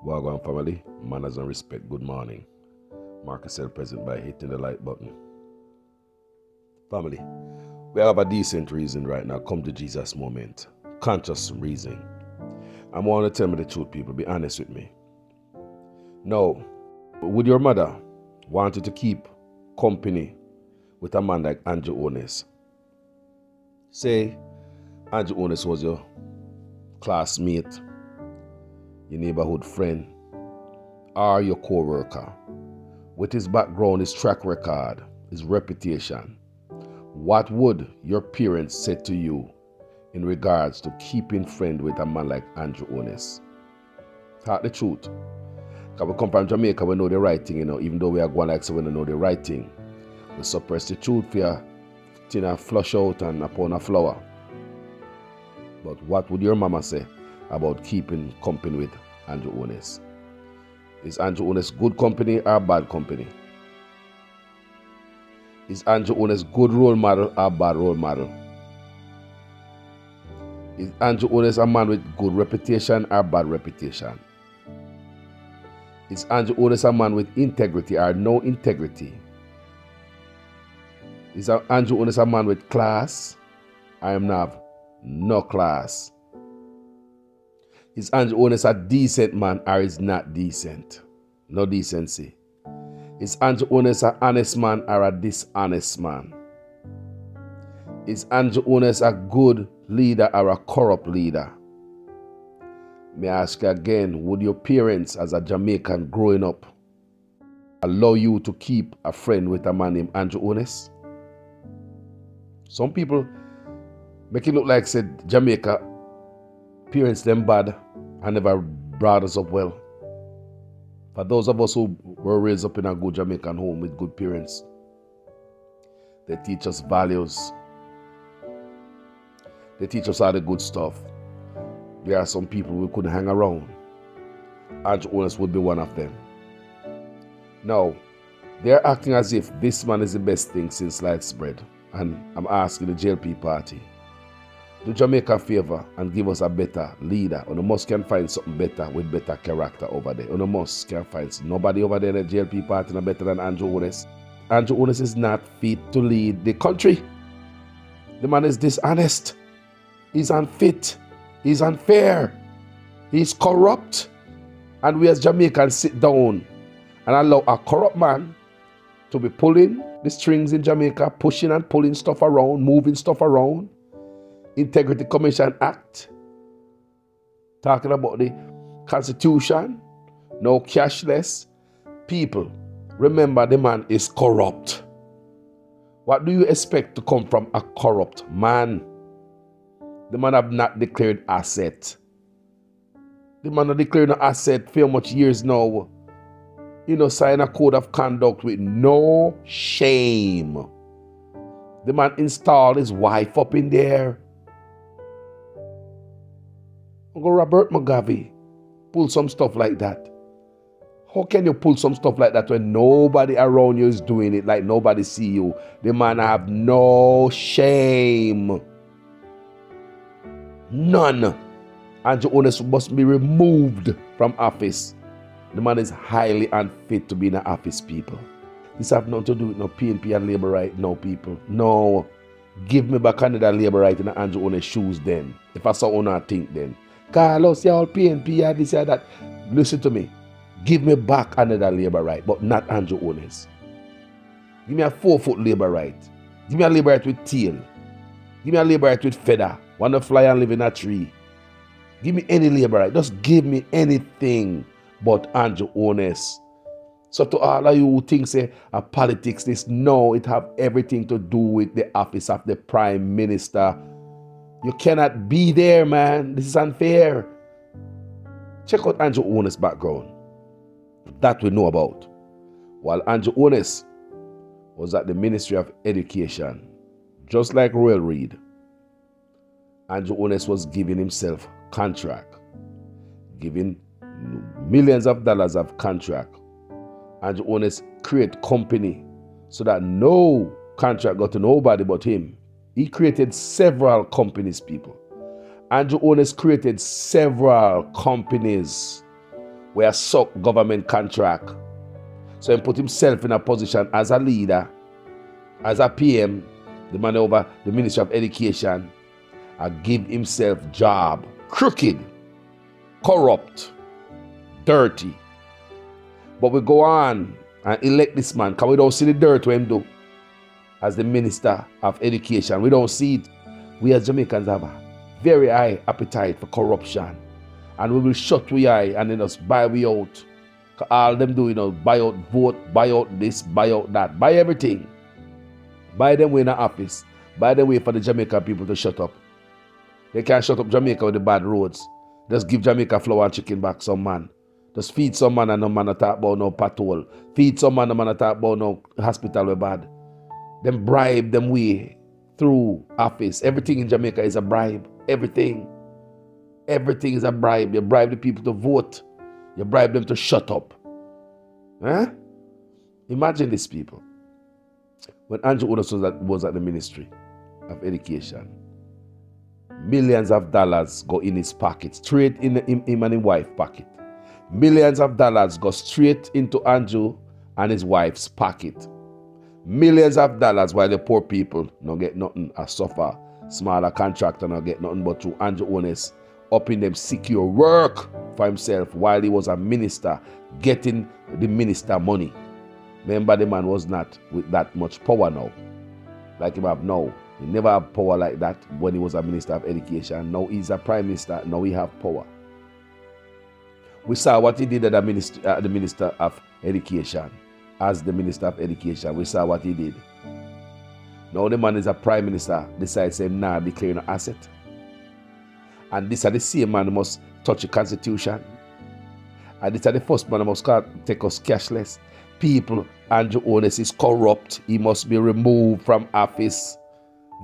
Wagwan family, manners and respect, good morning. Marcus L. present by hitting the like button. Family, we have a decent reason right now. Come to Jesus moment. Conscious reason. I want to tell me the truth, people. Be honest with me. Now, would your mother want you to keep company with a man like Andrew Ones? Say, Andrew Ones was your classmate, your neighborhood friend, or your co-worker. With his background, his track record, his reputation, what would your parents say to you in regards to keeping friend with a man like Andrew Ones? Talk the truth. Because we come from Jamaica, we know the right thing, even though we are going like so we don't know the right thing. We suppress the truth for your thing flush out and upon a flower. But what would your mama say about keeping company with Andrew Ones? Is Andrew Ones good company or bad company? Is Andrew Ones good role model or bad role model? Is Andrew Ones a man with good reputation or bad reputation? Is Andrew Ones a man with integrity or no integrity? Is Andrew Ones a man with class? I am not. No class. Is Andrew Ones a decent man or is not decent? No decency. Is Andrew Ones an honest man or a dishonest man? Is Andrew Ones a good leader or a corrupt leader? May I ask you again, would your parents as a Jamaican growing up allow you to keep a friend with a man named Andrew Ones? Some people make it look like said Jamaica parents them bad and never brought us up well. For those of us who were raised up in a good Jamaican home with good parents, they teach us values. They teach us all the good stuff. There are some people we couldn't hang around. Andrew Ones would be one of them. Now, they're acting as if this man is the best thing since sliced bread. And I'm asking the JLP party, do Jamaica a favor and give us a better leader. On the must can find something better with better character over there. On the must can find nobody over there in the JLP party no better than Andrew Ones. Andrew Ones is not fit to lead the country. The man is dishonest. He's unfit. He's unfair. He's corrupt. And we as Jamaicans sit down and allow a corrupt man to be pulling the strings in Jamaica, pushing and pulling stuff around, moving stuff around. Integrity Commission Act, talking about the Constitution, no cashless. People, remember the man is corrupt. What do you expect to come from a corrupt man? The man have not declared asset. The man have declared an asset for how much years now? Sign a code of conduct with no shame. The man installed his wife up in there. Uncle Robert Mugabe pull some stuff like that. How can you pull some stuff like that when nobody around you is doing it, like nobody see you? The man have no shame. None. Andrew Ones must be removed from office. The man is highly unfit to be in the office, people. This have nothing to do with no PNP and Labour right now, people. No. Give me back another Labour right in the Andrew Ones shoes then. If I saw one think then. Carlos, y'all PNP and this and that. Listen to me. Give me back another Labour right, but not Andrew Ones. Give me a 4-foot Labour right. Give me a Labour right with tail. Give me a Labour right with feather. Want to fly and live in a tree. Give me any Labour right. Just give me anything but Andrew Ones. So to all of you who think say politics, it have everything to do with the office of the Prime Minister. You cannot be there, man. This is unfair. Check out Andrew Ones' background. That we know about. While Andrew Ones was at the Ministry of Education, just like Royal Reid, Andrew Ones was giving himself contract, giving millions of dollars of contract. Andrew Ones create company so that no contract got to nobody but him. He created several companies, people. Andrew Ones created several companies where suck government contract. So he put himself in a position as a leader, as a PM, the man over the Ministry of Education, and give himself job. Crooked, corrupt, dirty. But we go on and elect this man because we don't see the dirt what him do as the Minister of Education. We don't see it. We as Jamaicans have a very high appetite for corruption. And we will shut we eye and then just buy we out. All them do, buy out vote, buy out this, buy out that, buy everything. Buy them way in the office. Buy them way for the Jamaican people to shut up. They can't shut up Jamaica with the bad roads. Just give Jamaica flour and chicken back some man. Just feed some man and no man to talk about no patrol. Feed some man and no man to talk about no hospital we bad. Them bribe them way through office. Everything in Jamaica is a bribe. Everything. Everything is a bribe. You bribe the people to vote. You bribe them to shut up. Huh? Imagine these people. When Andrew Otis was at the Ministry of Education, millions of dollars go in his pocket, straight in him and his wife's pocket. Millions of dollars go straight into Andrew and his wife's pocket. Millions of dollars while the poor people don't get nothing, a suffer, smaller contractor don't get nothing but through Andrew Otis up in them secure work for himself while he was a minister, getting the minister money. Remember, the man was not with that much power now. Like him have now. He never had power like that when he was a Minister of Education. Now he's a Prime Minister. Now he have power. We saw what he did at the Minister of Education. As the Minister of Education, we saw what he did. Now the man is a Prime Minister. Decides him now declaring an asset. And this are the same man who must touch the Constitution. And this are the first man who must take us cashless. People, Andrew Otis is corrupt. He must be removed from office.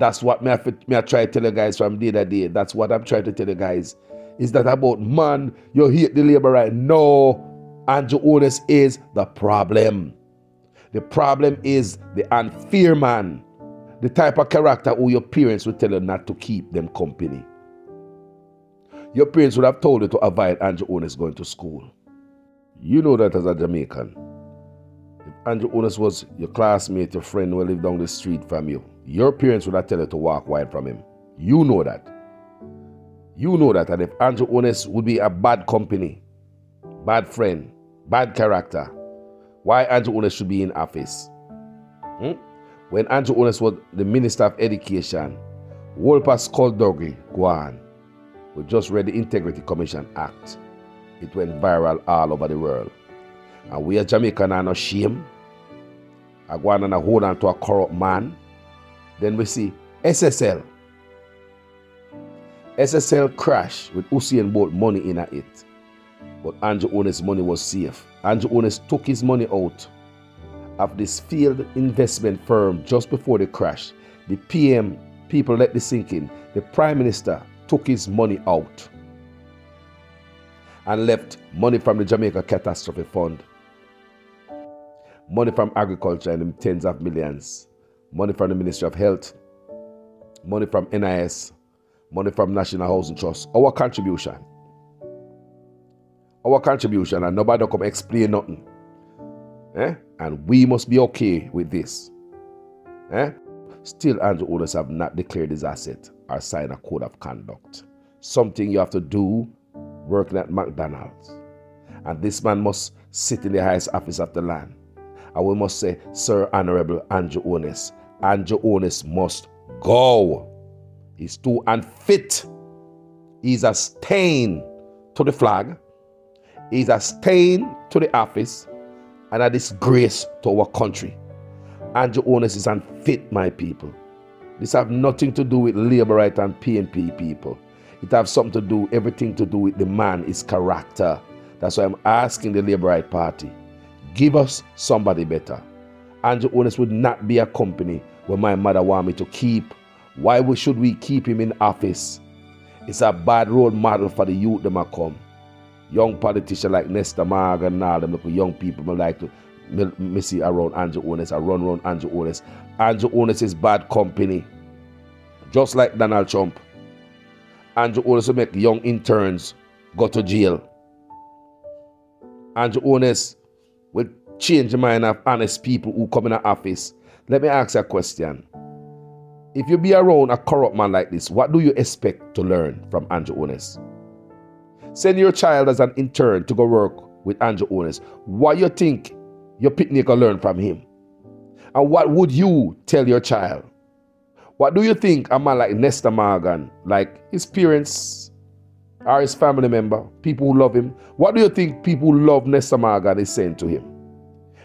That's what me I try to tell you guys from day to day. That's what I'm trying to tell you guys. Is that about man, you hate the labor right? No, Andrew Otis is the problem. The problem is the unfair man. The type of character who your parents would tell you not to keep them company. Your parents would have told you to avoid Andrew Otis going to school. You know that as a Jamaican. If Andrew Otis was your classmate, your friend who lived down the street from you, your parents would have tell you to walk wide from him. You know that. You know that. And if Andrew Otis would be a bad company, bad friend, bad character, why Andrew Otis should be in office? When Andrew Otis was the Minister of Education, Wolper Skullduggery go on. We just read the Integrity Commission Act. It went viral all over the world. And we as Jamaican are not ashamed. I go on and I hold on to a corrupt man. Then we see SSL. SSL crash with Usain Bolt money in it. But Andrew Otis' money was safe. Andrew Otis took his money out of this field investment firm just before the crash. The PM, people let this sink in. The Prime Minister took his money out and left money from the Jamaica Catastrophe Fund, money from agriculture in tens of millions, money from the Ministry of Health, money from NIS, money from National Housing Trust. Our contribution, and nobody come explain nothing. And we must be okay with this. Still, Andrew Otis have not declared his asset or signed a code of conduct. Something you have to do working at McDonald's. And this man must sit in the highest office of the land. And we must say, Sir Honorable Andrew Otis. Andrew Otis must go. He's too unfit. He's a stain to the flag. He's a stain to the office and a disgrace to our country. Andrew Otis is unfit, my people. This have nothing to do with labor right and PNP people. It have something to do, everything to do with the man, his character. That's why I'm asking the Labour Right Party, give us somebody better. Andrew Otis would not be a company where my mother want me to keep. Why should we keep him in office? It's a bad role model for the youth that might come. Young politicians like Nesta Marg and all them little young people I like to me see around Andrew Otis. I run around Andrew Otis. Andrew Otis is bad company. Just like Donald Trump. Andrew Otis will make young interns go to jail. Andrew Holness will change the mind of honest people who come in the office. Let me ask you a question. If you be around a corrupt man like this, what do you expect to learn from Andrew Holness? Send your child as an intern to go work with Andrew Holness. What you think your picnic can learn from him? And what would you tell your child? What do you think a man like Nestor Morgan, like his parents or his family member, people who love him, what do you think people who love Nestor Morgan is saying to him?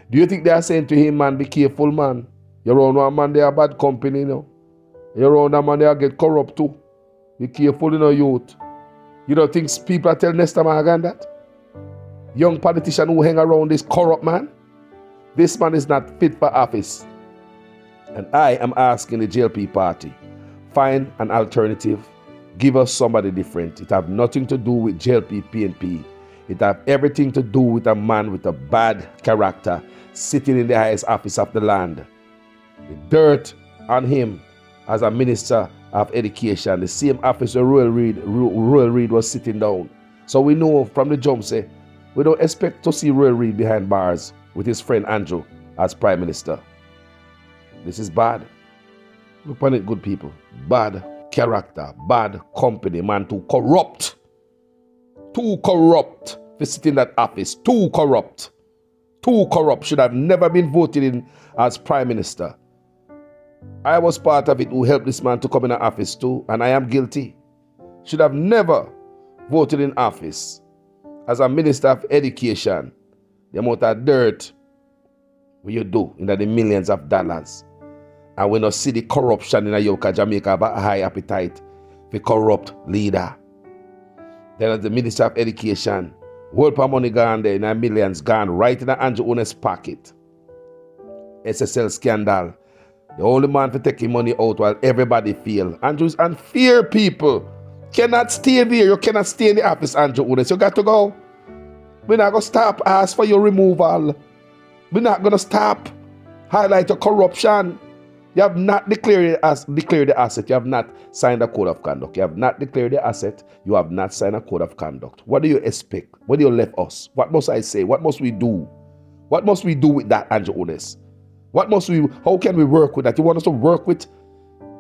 Do you think they are saying to him, man, be careful, man. You're around one man, they are bad company, you know. You're around a man, they are get corrupt too. Be careful, you know, youth. You don't think people are telling Nestor Morgan that? Young politician who hang around this corrupt man? This man is not fit for office. And I am asking the JLP party, find an alternative. Give us somebody different. It have nothing to do with JLP, PNP. It have everything to do with a man with a bad character sitting in the highest office of the land. The dirt on him as a minister of education, the same office where Royal Reid was sitting down. So we know from the jump, say, we don't expect to see Royal Reid behind bars with his friend Andrew as Prime Minister. This is bad. Look on it, good people. Bad character, bad company, man, too corrupt. Too corrupt for sitting in that office. Too corrupt. Too corrupt. Should have never been voted in as Prime Minister. I was part of it who helped this man to come in the office too, and I am guilty. Should have never voted in office as a Minister of Education. The amount of dirt what you do in the millions of dollars. And we not see the corruption in Yoka, Jamaica have a high appetite for corrupt leader. Then as the Minister of Education, whole of money gone there, in millions gone right in Andrew Holness pocket. SSL scandal. The only man for taking money out while everybody feel. Andrew's and fear people. Cannot stay there. You cannot stay in the office, Andrew Holness. You got to go. We're not going to stop ask for your removal. We're not going to stop highlight your corruption. You have not declared the asset. You have not signed a code of conduct. You have not declared the asset. You have not signed a code of conduct. What do you expect? What do you left us? What must I say? What must we do? What must we do with that, Andrew Holness? How can we work with that? You want us to work with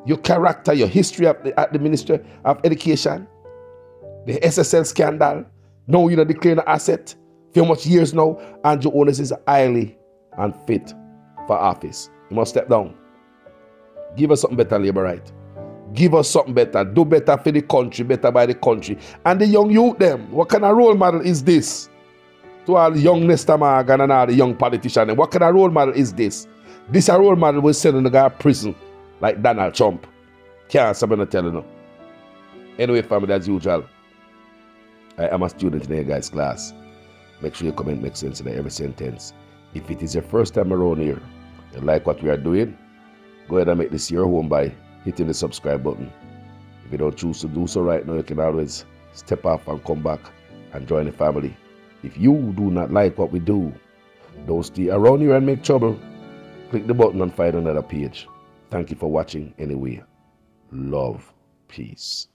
your character, your history at the Ministry of Education, the SSL scandal. No, you're not declaring an asset. For how much years now? Andrew Holness is highly unfit for office. You must step down. Give us something better, Labour right. Give us something better. Do better for the country, better by the country. And the young youth them, what kind of role model is this? To all the young Nestor Morgan and all the young politicians, what kind of role model is this? This a role model will send the guy to prison like Donald Trump. Can't somebody tell you. Anyway, family, as usual, I am a student in the guys' class. Make sure your comment makes sense in every sentence. If it is your first time around here, you like what we are doing, go ahead and make this your home by hitting the subscribe button. If you don't choose to do so right now, you can always step off and come back and join the family. If you do not like what we do, don't stay around here and make trouble. Click the button and find another page. Thank you for watching anyway. Love. Peace.